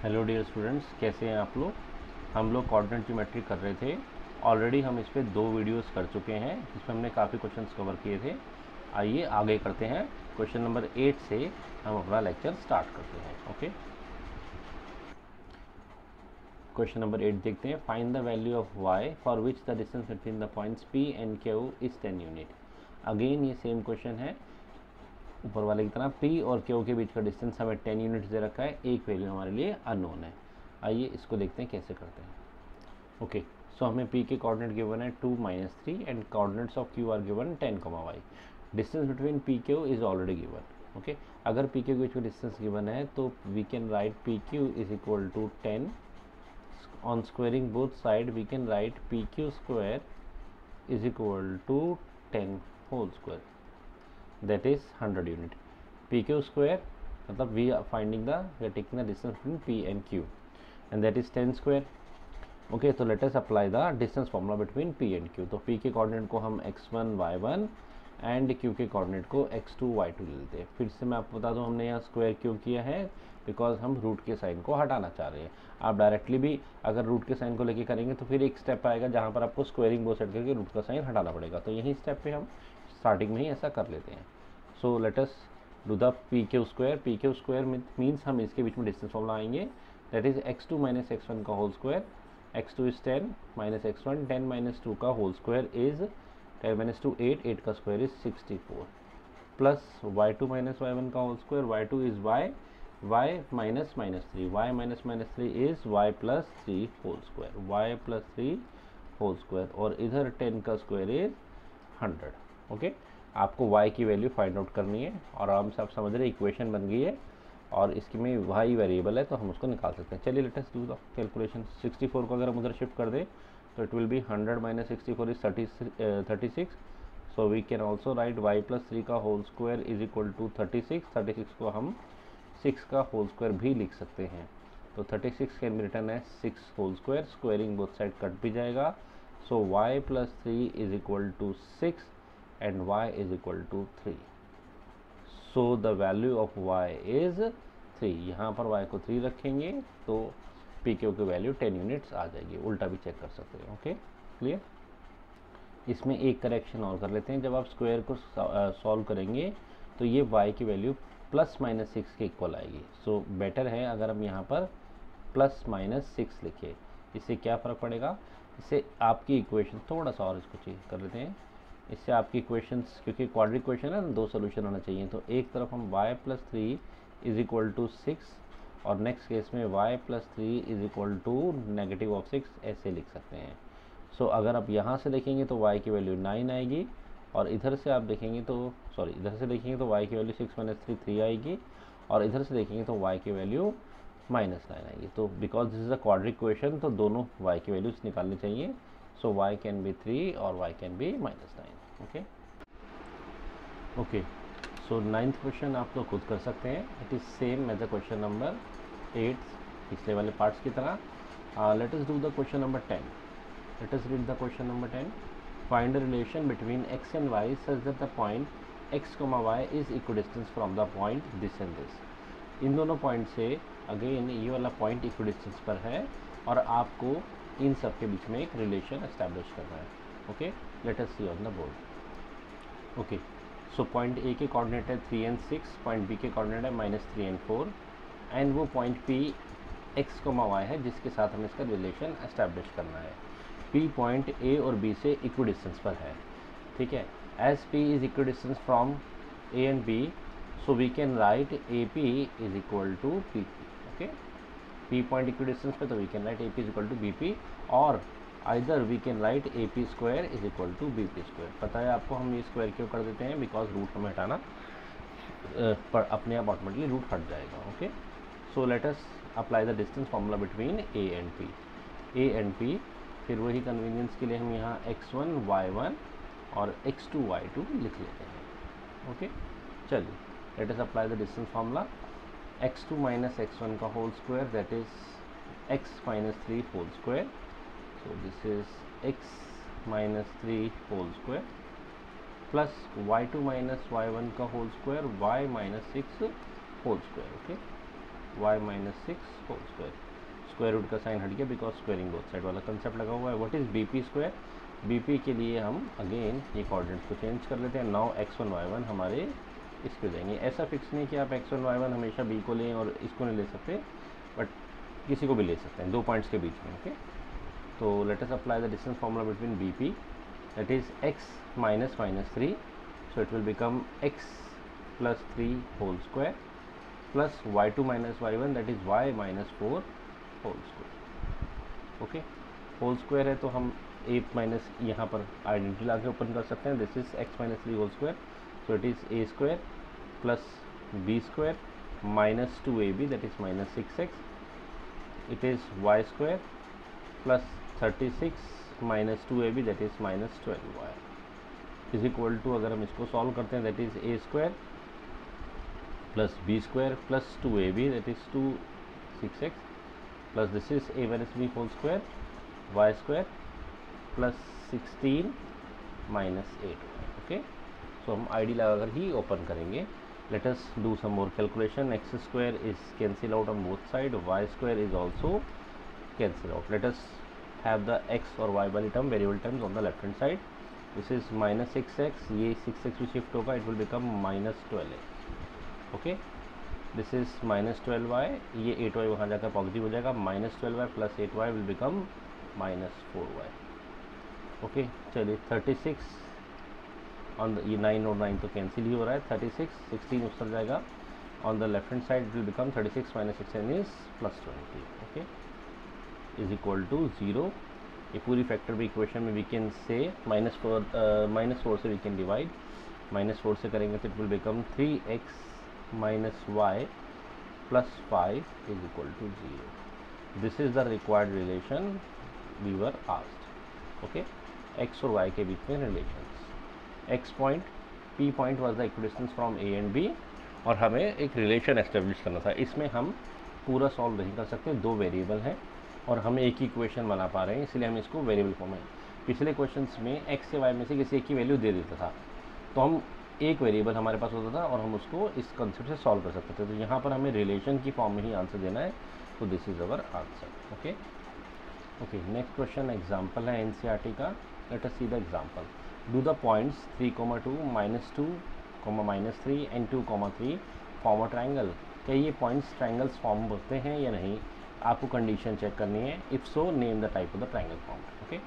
Hello dear students, कैसे हैं आप लोग। हम लोग कोऑर्डिनेट ज्योमेट्री कर रहे थे। ऑलरेडी हम इस पे 2 वीडियोस कर चुके हैं जिसमें हमने काफ़ी क्वेश्चंस कवर किए थे। आइए आगे करते हैं। क्वेश्चन नंबर 8 से हम अपना लेक्चर स्टार्ट करते हैं। ओके, क्वेश्चन नंबर 8 देखते हैं। Find the value of y for which the distance between the points p and q is 10 unit. Again ये सेम क्वेश्चन है, ऊपर वाले की तरह p और q के बीच का डिस्टेंस हमें 10 यूनिट दे रखा है, एक वैल्यू हमारे लिए अननोन है। आइए इसको देखते हैं कैसे करते हैं। ओके, सो हमें p के कोऑर्डिनेट गिवन है 2 -3 and coordinates of q are given 10, y। Distance between p q is already given. Okay, अगर p q के बीच में डिस्टेंस गिवन है तो we can write p q is equal to 10। On squaring both side we can write p q square is equal to 10 whole square, that is 100 unit. p q square मतलब we are finding the we are taking the distance between p and q and that is 10 square. Okay, तो let us apply the distance formula between p and q। तो p के coordinate को हम x1 y1 and q के coordinate को x2 y2 ले लेते हैं। फिर से मैं आपको बता दूं, हमने यहाँ स्क्वायर क्यों किया है, बिकॉज हम रूट के साइन को हटाना चाह रहे हैं। आप डायरेक्टली भी अगर रूट के साइन को लेके करेंगे तो फिर एक स्टेप आएगा जहाँ पर आपको स्क्वायरिंग बोथ साइड करके रूट का साइन हटाना पड़ेगा। तो यही स्टेप पे हम स्टार्टिंग में ही ऐसा कर लेते हैं। So let us do the P Q square. P Q square means हम इसके बीच में डिस्टेंस फॉर्मूला आएंगे, that is x2 minus x1 का whole square. x2 is 10 minus x1, 10 minus 2 का होल स्क्वायर इज 10 माइनस 2 8, 8 का square is 64 plus y2 minus y1 का whole square. y2 is y minus minus 3, y minus minus 3 is y plus 3 whole square, y plus 3 whole square, और इधर 10 का square is 100। Okay, आपको y की value find out करनी है और आराम से आप समझ रहे इक्वेशन बन गई है और इसकी में y वेरिएबल है तो हम उसको निकाल सकते हैं। चलिए let us do the calculation. 64 को अगर हम उधर शिफ्ट कर दें तो it will be 100 minus 64 is 36। So we can also write y plus 3 का whole square is equal to 36। 36 को हम 6 का होल स्क्वायर भी लिख सकते हैं। तो 36 can be written as 6 whole square. Squaring both side cut भी जाएगा। So y plus 3 is equal to 6 and y is equal to 3. So the value of y is 3. यहाँ पर y को 3 रखेंगे तो p q की वैल्यू 10 यूनिट्स आ जाएगी। उल्टा भी चेक कर सकते हैं। Okay, clear. इसमें एक करेक्शन और कर लेते हैं। जब आप स्क्वायर को सॉल्व करेंगे तो ये y की वैल्यू प्लस माइनस 6 के इक्वल आएगी। सो बेटर है अगर हम यहाँ पर प्लस माइनस 6 लिखें। इससे क्या फ़र्क पड़ेगा, इससे आपकी इक्वेशन थोड़ा सा और इसको चेंज कर लेते हैं। इससे आपकी इक्वेशंस, क्योंकि क्वाड्रिक इक्वेशन है ना, 2 सोल्यूशन होना चाहिए। तो एक तरफ हम y plus 3 is equal to 6 और नेक्स्ट केस में y plus 3 is equal to negative of 6 ऐसे लिख सकते हैं। सो अगर आप यहाँ से देखेंगे तो y की वैल्यू 9 आएगी और इधर से आप देखेंगे तो इधर से देखेंगे तो y की वैल्यू 6 माइनस 3 3 आएगी और इधर से देखेंगे तो y की वैल्यू -9 आएगी। तो because this is a quadric equation तो दोनों y की वैल्यूज निकालनी चाहिए। सो y कैन बी 3 और y can be -9। Okay, so 9th question आप लोग खुद कर सकते हैं। It is same as the question number 8 पिछले वाले पार्ट्स की तरह। Let us do the question number 10। Let us read the question number 10। Find the relation between x and y such that the point x, y is equidistance from the point this and this. इन दोनों point से again ये वाला point equidistance पर है और आपको इन सब के बीच में एक रिलेशन एस्टैब्लिश करना है। Okay, let us see on the board. Okay, so point A के कोऑर्डिनेट है 3 and 6, पॉइंट बी के कोऑर्डिनेट है -3 and 4 एंड वो पॉइंट पी x, y है जिसके साथ हमें इसका रिलेशन एस्टैब्लिश करना है। पी पॉइंट ए और बी से इक्विडिस्टेंस पर है। ठीक है, as P is equidistance from A and B, so we can write A P is equal to P P. Okay, P point equidistance पे तो we can write A P is equal to B P और either we can write A P square is equal to B P square. पता है आपको हम ये square क्यों कर देते हैं, बिकॉज रूट हमें हटाना पर अपने आप ऑटोमेटिकली रूट हट जाएगा। Okay, so let us apply the distance formula between A and P. A and P, फिर वही कन्वीनियंस के लिए हम यहाँ x1 y1 और x2 y2 लिख लेते हैं। ओके, चलिए let us apply the distance formula. x2 minus x1 का whole square that is x minus 3 whole square. So this is x minus 3 whole square plus y2 minus y1 का whole square y minus 6 whole square. Okay, y minus 6 whole square. Square root का sign हट गया because squaring both side वाला concept लगा हुआ है। What is B P square? B P के लिए हम अगेन ये कोऑर्डिनेट्स को चेंज कर लेते हैं। नाउ x1 y1 हमारे इस पे जाएंगे। ऐसा फिक्स नहीं कि आप x1 y1 हमेशा b को लें और इसको नहीं ले सकते, बट किसी को भी ले सकते हैं, 2 पॉइंट्स के बीच में। ओके, तो let us apply the distance formula between B P, that is x minus 3, so it will become x plus 3 whole square plus y2 minus y1 that is y minus 4 whole square। Okay, whole square है तो हम a minus यहाँ पर identity law के open कर सकते हैं। This is x minus 3 whole square, so it is a square plus b square minus 2ab that is minus 6x, it is y square plus 36 minus 2ab that is minus 12y is equal to, अगर हम इसको solve करते हैं, that is a square plus b square plus 2ab that is 6x plus this is a minus b whole square y square plus 16 minus 8y। Okay, so हम ID लगाकर ही open करेंगे। Let us do some more calculation. X square is cancel out on both side, Y square is also cancel out. Let us have the x और Y वाली term, variable terms on the left hand side. This is minus 6x, ये 6x भी shift होगा, it will become minus 12x। Okay, this is minus 12y, ये 8y वहाँ जाकर positive हो जाएगा, minus 12y plus 8y will become minus 4y। Okay, चलिए 36 on the, ये 9 और 9 तो कैंसिल ही हो रहा है, 36 16 उतर जाएगा on the left hand side will become 36 minus 16 is plus 20। Okay, is equal to 0। ये पूरी फैक्टर भी इक्वेशन में वी कैन से -4 से वी कैन डिवाइड, -4 से करेंगे तो it will become 3x minus y plus 5 is equal to 0। This is the required relation we were asked. Okay, x और y के बीच में relations, x point p point was the equidistance from a and b, और हमें एक relation establish करना था। इसमें हम पूरा सॉल्व नहीं कर सकते, 2 वेरिएबल हैं और हम एक ही इक्वेशन बना पा रहे हैं, इसलिए हम इसको वेरिएबल फॉर्म में, पिछले क्वेश्चंस में x से y में से किसी एक की वैल्यू दे देता था, तो हम एक वेरिएबल हमारे पास होता था और हम उसको इस कंसेप्ट से सॉल्व कर सकते थे। तो यहाँ पर हमें रिलेशन की फॉर्म में ही आंसर देना है, तो this is our answer. Okay okay, next question example है एनसीईआरटी का। Late us see the example. Do the points 3,2 -2, -3 and 2,3 form a triangle. क्या ये पॉइंट्स ट्राइंगल्स फॉर्म करते हैं या नहीं, आपको कंडीशन चेक करनी है। If so name the type of the triangle form. Okay,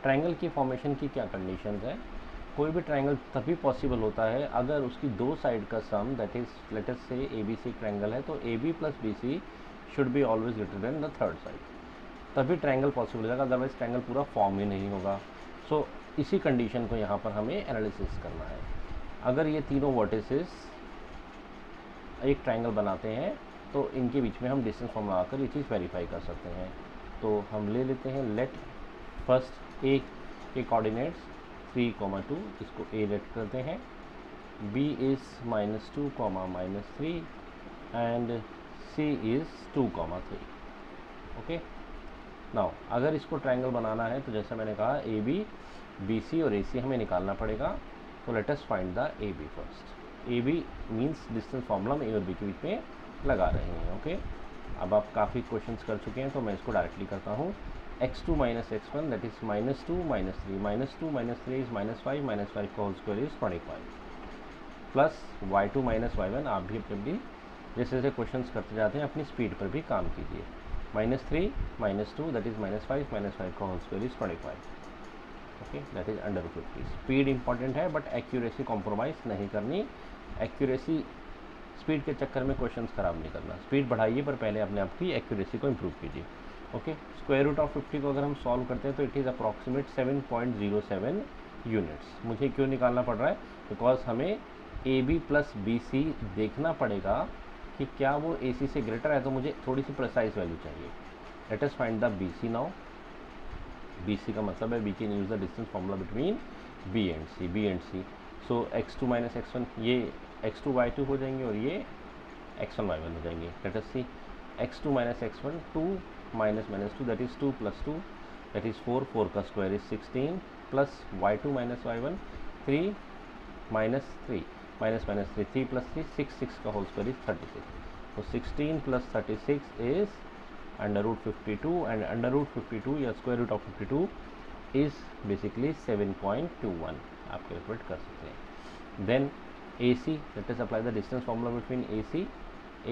triangle की फॉर्मेशन की क्या कंडीशंस है? कोई भी ट्राइंगल तभी पॉसिबल होता है अगर उसकी 2 साइड का सम, दैट इज लेट अस से ABC ट्राइंगल है तो AB plus BC should be always greater than the third side, तभी ट्राइंगल पॉसिबल हो जाएगा, अदरवाइज ट्राइंगल पूरा फॉर्म ही नहीं होगा। सो इसी कंडीशन को यहाँ पर हमें एनालिसिस करना है। अगर ये तीनों वर्टिसेस एक ट्राइंगल बनाते हैं तो इनके बीच में हम डिस्टेंस फॉर्म लगाकर ये चीज़ वेरीफाई कर सकते हैं। तो हम ले लेते हैं, लेट फर्स्ट ए के कोऑर्डिनेट्स 3,2, इसको A लेट करते हैं, B is -2, -3 and C is 2,3। Okay, now अगर इसको ट्राइंगल बनाना है तो जैसा मैंने कहा AB, BC और AC हमें निकालना पड़ेगा। तो let us find the AB first. AB means distance formula हम A और B के बीच में लगा रहे हैं। ओके, अब आप काफ़ी क्वेश्चंस कर चुके हैं तो मैं इसको डायरेक्टली करता हूँ। x2 minus x1 that is -2 -3, -2 - 3 is -5, -5 का whole square is 25 plus y2 - y1। आप भी अपनी जैसे जैसे क्वेश्चंस करते जाते हैं अपनी स्पीड पर भी काम कीजिए। -3 -2 that is -5, -5 का whole square is 25। Okay, that is under 50। Speed important है बट एक्यूरेसी कॉम्प्रोमाइज़ नहीं करनी। एक्यूरेसी, स्पीड के चक्कर में क्वेश्चंस खराब नहीं करना। स्पीड बढ़ाइए पर पहले अपने आप की एक्यूरेसी को इम्प्रूव कीजिए। ओके, स्क्वायर रूट ऑफ 50 को अगर हम सॉल्व करते हैं तो इट इज़ अप्रॉक्सीमेट 7.07 यूनिट्स। मुझे क्यों निकालना पड़ रहा है? बिकॉज हमें AB प्लस BC देखना पड़ेगा कि क्या वो AC से ग्रेटर है, तो मुझे थोड़ी सी प्रिसाइज वैल्यू चाहिए। Let us find the BC now. BC का मतलब है we can use the distance formula between B and C। So x2 - x1 ये x2 y2 हो जाएंगे और ये x1 y1 हो जाएंगे। Let us see x2 - x1 2 -2 that is 2 + 2 that is 4, 4 का square is 16 plus y2 - y1 3 -3 3 + 3 6 6 का whole square is 36। तो 16 प्लस 36 इज √52 एंड √52 या square root of 52 is basically 7.21 आप कैलकुलेट कर सकते हैं। Then AC let us apply the distance formula between AC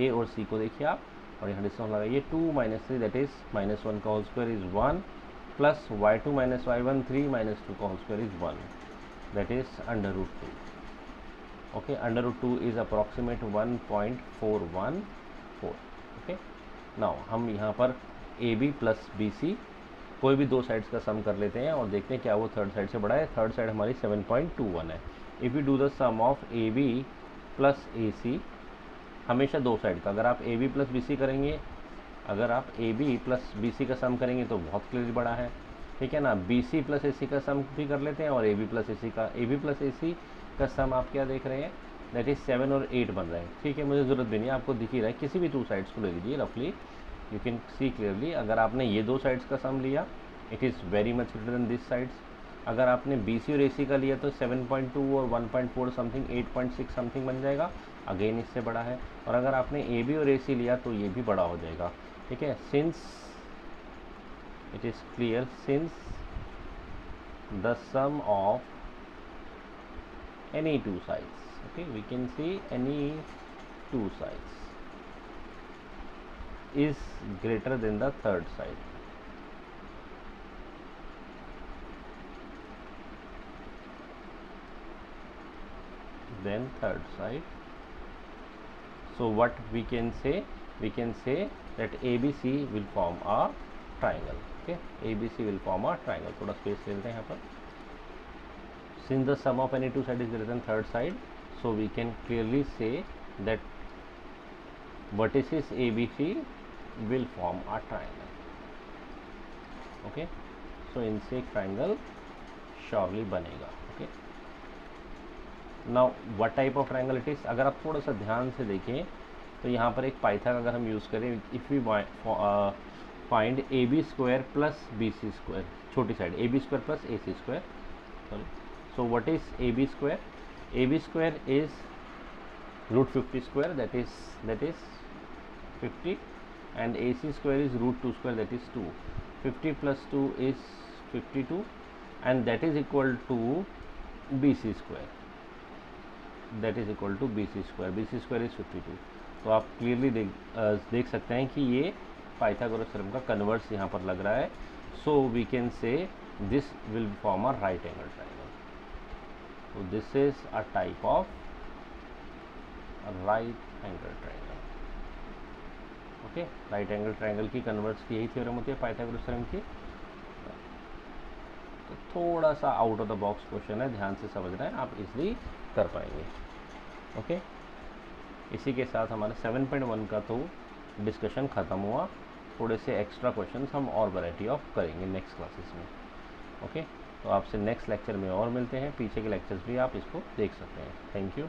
A और C को देखिए आप, और यहाँ डिस्टेंस लगाइए 2 - 3 दैट इज -1 का whole square is 1 plus y2 - y1 3 - 2 का whole square is 1 that is √2। Okay, √2 is approximate 1.414। Okay, now हम यहाँ पर AB प्लस BC कोई भी दो साइड्स का सम कर लेते हैं और देखते हैं क्या वो थर्ड साइड से बड़ा है। थर्ड साइड हमारी 7.21 है। If you do the sum of AB plus AC, हमेशा दो साइड का, अगर आप AB प्लस BC करेंगे, अगर आप AB प्लस BC का सम करेंगे तो बहुत क्लियरली बड़ा है, ठीक है ना। BC प्लस AC का सम भी कर लेते हैं और AB प्लस AC का सम आप क्या देख रहे हैं, दैट इज 7 और 8 बन रहे हैं, ठीक है। मुझे ज़रूरत भी नहीं है, आपको दिख ही रहा है, किसी भी टू साइड्स को ले लीजिए रफली, यू कैन सी क्लियरली। अगर आपने ये दो साइड्स का सम लिया, it is very much greater than this sides. अगर आपने BC और AC का लिया तो 7.2 और 1.4 समथिंग 8.6 समथिंग बन जाएगा, अगेन इससे बड़ा है। और अगर आपने AB और AC लिया तो ये भी बड़ा हो जाएगा, ठीक है। Since it is clear, since the sum of any two sides, okay, we can see any two sides is greater than the third side. Then third side. So what we can say? We can say that ABC will form a triangle. Okay, ABC will form a triangle. थोड़ा space ले लेते हैं यहाँ पर। Since the sum of any two side is greater than third side, so we can clearly say that vertices ABC will form a triangle. Okay, so इनसे एक triangle surely बनेगा। Okay, now what type of triangle it is? अगर आप थोड़ा सा ध्यान से देखें तो यहाँ पर एक पाइथन अगर हम यूज़ करें, if we find AB square plus BC square, छोटी side AB square plus AC square, sorry. So what is AB square? AB square is √50 square, that is 50, and AC square is √2 square, that is 2. 50 plus 2 is 52, and that is equal to BC square. That is equal to BC square. BC square is 52. तो आप clearly देख सकते हैं कि ये Pythagoras theorem का converse यहाँ पर लग रहा है। So we can say this will form a right angle triangle. So this is a type of a right angle triangle. Okay, right angle triangle की कन्वर्स की यही थ्योरम होती है पाइथागोरस थ्योरम की। तो थोड़ा सा out of the box question है, ध्यान से समझना है, आप इजीली कर पाएंगे। ओके, इसी के साथ हमारा 7.1 का तो डिस्कशन ख़त्म हुआ। थोड़े से एक्स्ट्रा क्वेश्चंस हम और वैरायटी ऑफ करेंगे नेक्स्ट क्लासेस में। ओके, तो आपसे नेक्स्ट लेक्चर में और मिलते हैं। पीछे के लेक्चर्स भी आप इसको देख सकते हैं। Thank you.